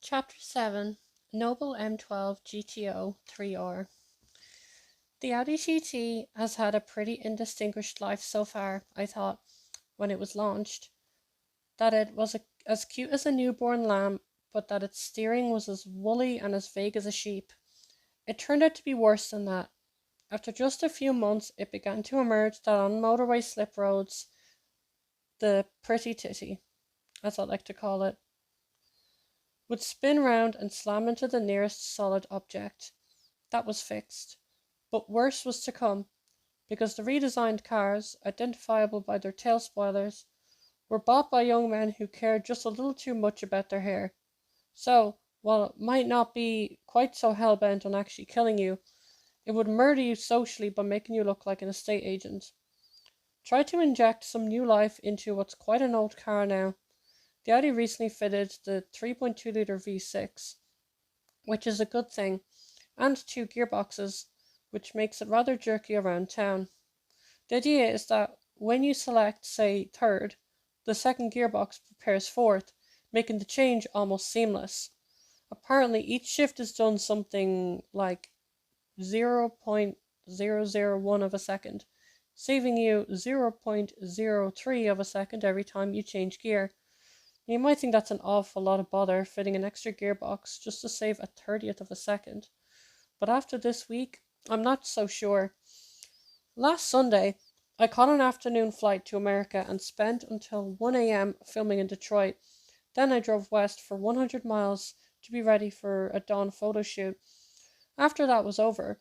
Chapter 7 Noble M12 GTO-3R. The Audi GT has had a pretty indistinguished life so far. I thought, when it was launched, that it was as cute as a newborn lamb, but that its steering was as woolly and as vague as a sheep. It turned out to be worse than that. After just a few months, it began to emerge that on motorway slip roads, the pretty titty, as I like to call it, would spin round and slam into the nearest solid object. That was fixed. But worse was to come, because the redesigned cars, identifiable by their tail spoilers, were bought by young men who cared just a little too much about their hair. So, while it might not be quite so hell-bent on actually killing you, it would murder you socially by making you look like an estate agent. Try to inject some new life into what's quite an old car now. The Audi recently fitted the 3.2-litre V6, which is a good thing, and two gearboxes, which makes it rather jerky around town. The idea is that when you select, say, third, the second gearbox prepares fourth, making the change almost seamless. Apparently, each shift is done something like 0.001 of a second, saving you 0.03 of a second every time you change gear. You might think that's an awful lot of bother fitting an extra gearbox just to save a 30th of a second, but after this week, I'm not so sure. Last Sunday, I caught an afternoon flight to America and spent until 1 a.m. filming in Detroit. Then I drove west for 100 miles to be ready for a dawn photo shoot. After that was over,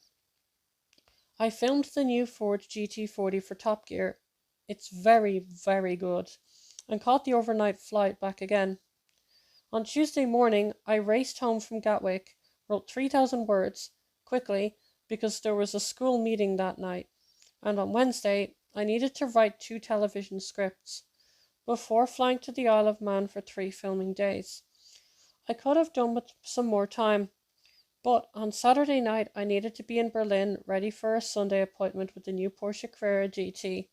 I filmed the new Ford GT40 for Top Gear. It's very, very good. And caught the overnight flight back again. On Tuesday morning, I raced home from Gatwick, wrote 3,000 words, quickly, because there was a school meeting that night, and on Wednesday, I needed to write 2 television scripts, before flying to the Isle of Man for 3 filming days. I could have done with some more time, but on Saturday night I needed to be in Berlin ready for a Sunday appointment with the new Porsche Carrera GT.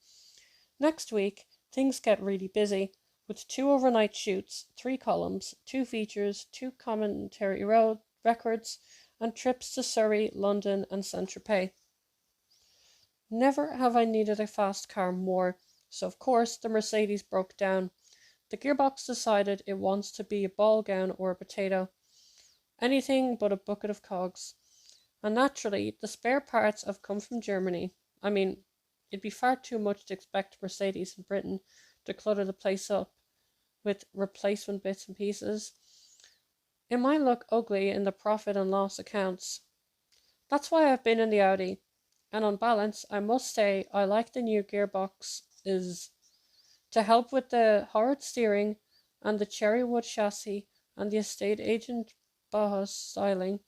Next week, things get really busy, with 2 overnight shoots, 3 columns, 2 features, 2 commentary road records, and trips to Surrey, London, and Saint-Tropez. Never have I needed a fast car more, so of course the Mercedes broke down. The gearbox decided it wants to be a ball gown or a potato. Anything but a bucket of cogs. And naturally, the spare parts have come from Germany. I mean, it'd be far too much to expect Mercedes in Britain to clutter the place up with replacement bits and pieces. It might look ugly in the profit and loss accounts. That's why I've been in the Audi, and on balance, I must say I like the new gearbox is to help with the horrid steering and the cherry wood chassis and the estate agent Bauhaus styling.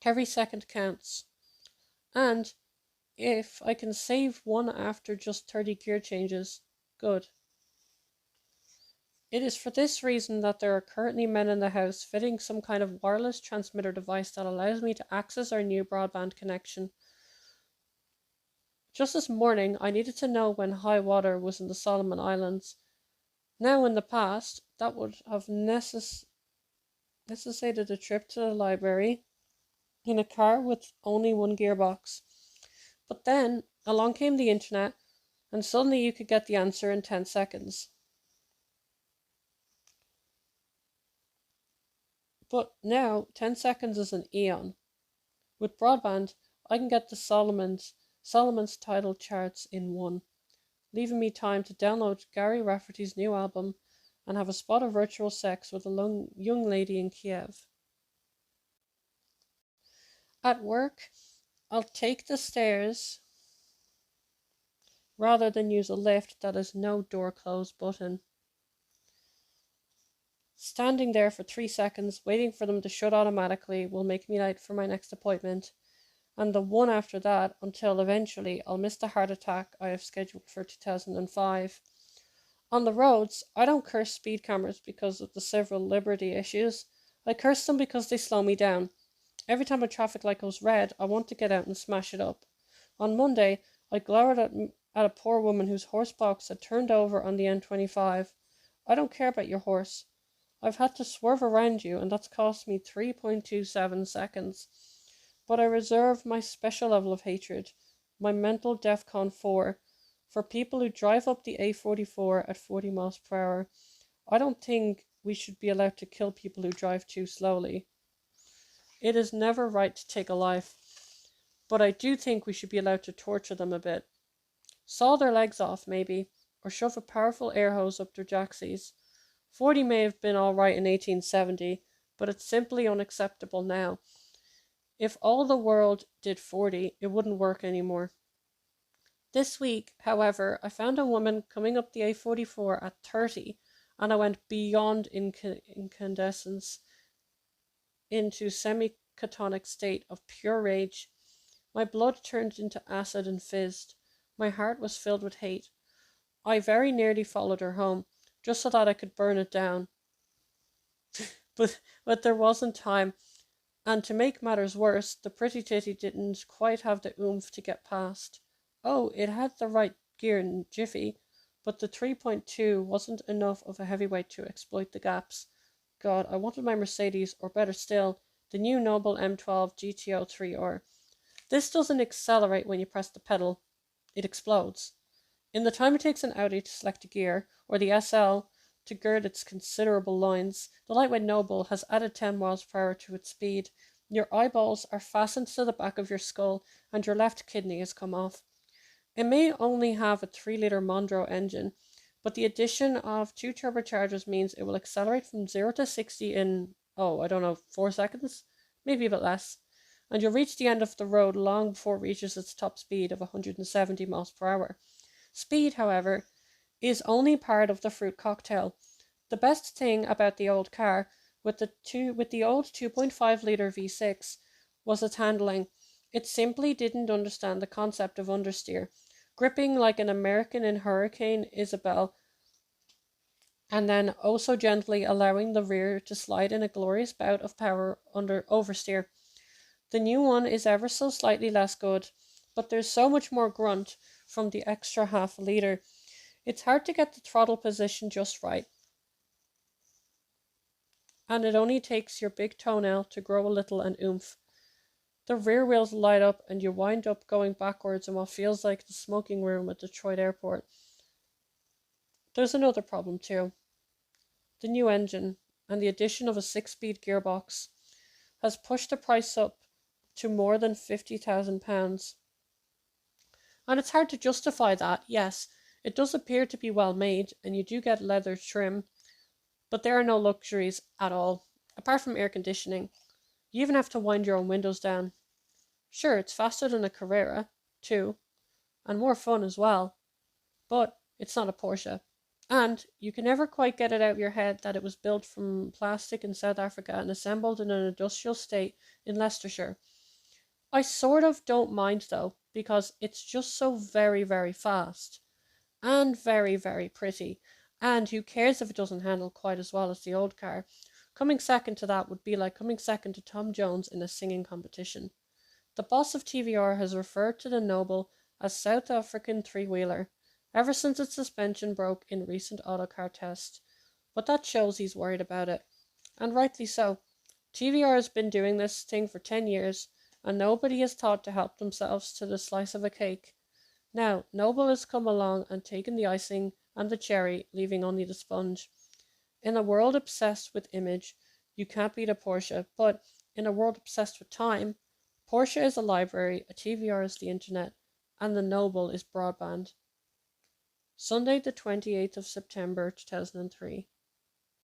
Every second counts. And if I can save one after just 30 gear changes, good. It is for this reason that there are currently men in the house fitting some kind of wireless transmitter device that allows me to access our new broadband connection. Just this morning, I needed to know when high water was in the Solomon Islands. Now, in the past, that would have necessitated a trip to the library in a car with only 1 gearbox. But then, along came the internet, and suddenly you could get the answer in 10 seconds. But now, 10 seconds is an eon. With broadband, I can get the Solomon's title charts in 1, leaving me time to download Gary Rafferty's new album and have a spot of virtual sex with a young lady in Kiev. At work, I'll take the stairs rather than use a lift that has no door close button. Standing there for 3 seconds, waiting for them to shut automatically, will make me late for my next appointment, and the one after that, until eventually I'll miss the heart attack I have scheduled for 2005. On the roads, I don't curse speed cameras because of the civil liberty issues. I curse them because they slow me down. Every time a traffic light goes red, I want to get out and smash it up. On Monday, I glowered at a poor woman whose horse box had turned over on the M25. I don't care about your horse. I've had to swerve around you, and that's cost me 3.27 seconds. But I reserve my special level of hatred, my mental DEFCON 4, for people who drive up the A44 at 40 miles per hour. I don't think we should be allowed to kill people who drive too slowly. It is never right to take a life, but I do think we should be allowed to torture them a bit. Saw their legs off, maybe, or shove a powerful air hose up their jacksies. 40 may have been all right in 1870, but it's simply unacceptable now. If all the world did 40, it wouldn't work anymore. This week, however, I found a woman coming up the A44 at 30, and I went beyond incandescence into semi-catonic state of pure rage. My blood turned into acid and fizzed. My heart was filled with hate. I very nearly followed her home, just so that I could burn it down. but there wasn't time, and to make matters worse, the pretty titty didn't quite have the oomph to get past. Oh, it had the right gear in jiffy, but the 3.2 wasn't enough of a heavyweight to exploit the gaps. God, I wanted my Mercedes, or better still, the new Noble M12 GTO-3R. This doesn't accelerate when you press the pedal, it explodes. In the time it takes an Audi to select a gear, or the SL to gird its considerable loins, the lightweight Noble has added 10 miles per hour to its speed. Your eyeballs are fastened to the back of your skull, and your left kidney has come off. It may only have a 3-litre Mondro engine, but the addition of 2 turbochargers means it will accelerate from 0 to 60 in, 4 seconds? Maybe a bit less. And you'll reach the end of the road long before it reaches its top speed of 170 miles per hour. Speed, however, is only part of the fruit cocktail. The best thing about the old car, with the old 2.5-litre V6, was its handling. It simply didn't understand the concept of understeer, gripping like an American in Hurricane Isabel, and then oh so gently allowing the rear to slide in a glorious bout of power under oversteer. The new one is ever so slightly less good, but there's so much more grunt from the extra half a litre. It's hard to get the throttle position just right, and it only takes your big toenail to grow a little and oomph. The rear wheels light up and you wind up going backwards in what feels like the smoking room at Detroit Airport. There's another problem too. The new engine, and the addition of a 6-speed gearbox, has pushed the price up to more than £50,000. And it's hard to justify that. Yes, it does appear to be well made, and you do get leather trim, but there are no luxuries at all, apart from air conditioning. You even have to wind your own windows down. Sure, it's faster than a Carrera, too, and more fun as well, but it's not a Porsche. And you can never quite get it out of your head that it was built from plastic in South Africa and assembled in an industrial state in Leicestershire. I sort of don't mind though, because it's just so very, very fast, and very, very pretty, and who cares if it doesn't handle quite as well as the old car. Coming second to that would be like coming second to Tom Jones in a singing competition. The boss of TVR has referred to the Noble as South African three-wheeler ever since its suspension broke in recent autocar tests, but that shows he's worried about it, and rightly so. TVR has been doing this thing for 10 years, and nobody has thought to help themselves to the slice of a cake. Now, Noble has come along and taken the icing and the cherry, leaving only the sponge. In a world obsessed with image, you can't beat a Porsche, but in a world obsessed with time, Porsche is a library, a TVR is the internet, and the Noble is broadband. Sunday the 28th of September 2003.